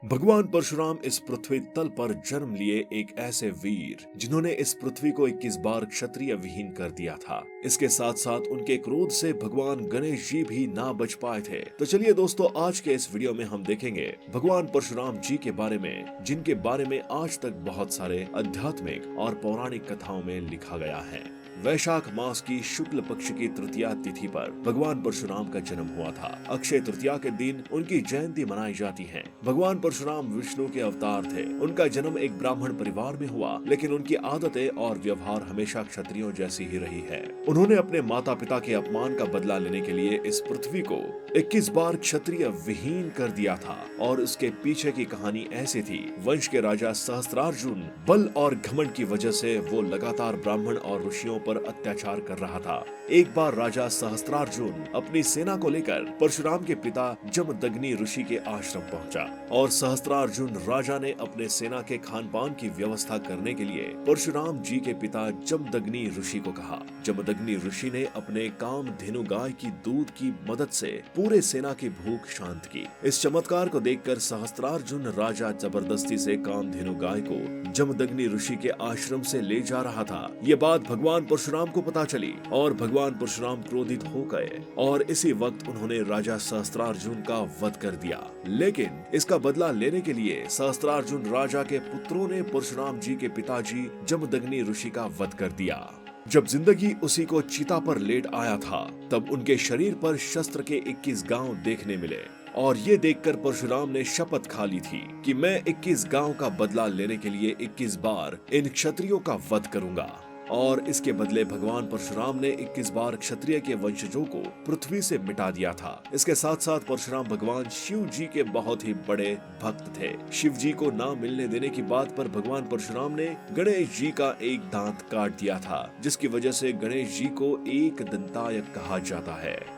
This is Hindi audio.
भगवान परशुराम इस पृथ्वी तल पर जन्म लिए एक ऐसे वीर जिन्होंने इस पृथ्वी को 21 बार क्षत्रिय विहीन कर दिया था। इसके साथ साथ उनके क्रोध से भगवान गणेश जी भी ना बच पाए थे। तो चलिए दोस्तों, आज के इस वीडियो में हम देखेंगे भगवान परशुराम जी के बारे में, जिनके बारे में आज तक बहुत सारे आध्यात्मिक और पौराणिक कथाओं में लिखा गया है। वैशाख मास की शुक्ल पक्ष की तृतीया तिथि पर भगवान परशुराम का जन्म हुआ था। अक्षय तृतीया के दिन उनकी जयंती मनाई जाती है। भगवान परशुराम विष्णु के अवतार थे। उनका जन्म एक ब्राह्मण परिवार में हुआ, लेकिन उनकी आदतें और व्यवहार हमेशा क्षत्रियों जैसी ही रही है। उन्होंने अपने माता पिता के अपमान का बदला लेने के लिए इस पृथ्वी को 21 बार क्षत्रिय विहीन कर दिया था। और उसके पीछे की कहानी ऐसी थी। वंश के राजा सहस्त्रार्जुन बल और घमंड की वजह से वो लगातार ब्राह्मण और ऋषियों पर अत्याचार कर रहा था। एक बार राजा सहस्त्रार्जुन अपनी सेना को लेकर परशुराम के पिता जमदग्नि ऋषि के आश्रम पहुंचा और सहस्त्रार्जुन राजा ने अपने सेना के खान पान की व्यवस्था करने के लिए परशुराम जी के पिता जमदग्नि ऋषि को कहा। जमदग्नि ऋषि ने अपने कामधेनु गाय की दूध की मदद से पूरे सेना की भूख शांत की। इस चमत्कार को देखकर सहस्त्रार्जुन राजा जबरदस्ती से कामधेनु गाय को जमदग्नि ऋषि के आश्रम से ले जा रहा था। ये बात भगवान परशुराम को पता चली और भगवान परशुराम क्रोधित हो गए और इसी वक्त उन्होंने राजा सहस्त्रार्जुन का वध कर दिया। लेकिन इसका बदला लेने के लिए सहस्त्रार्जुन राजा के पुत्रों ने परशुराम जी के पिताजी जमदग्नि ऋषि का वध कर दिया। जब जिंदगी उसी को चिता पर लेट आया था, तब उनके शरीर पर शस्त्र के 21 गांव देखने मिले और ये देखकर परशुराम ने शपथ खा ली थी कि मैं 21 गांव का बदला लेने के लिए 21 बार इन क्षत्रियों का वध करूंगा। और इसके बदले भगवान परशुराम ने 21 बार क्षत्रिय के वंशजों को पृथ्वी से मिटा दिया था। इसके साथ साथ परशुराम भगवान शिव जी के बहुत ही बड़े भक्त थे। शिव जी को ना मिलने देने की बात पर भगवान परशुराम ने गणेश जी का एक दांत काट दिया था, जिसकी वजह से गणेश जी को एक दंतायक कहा जाता है।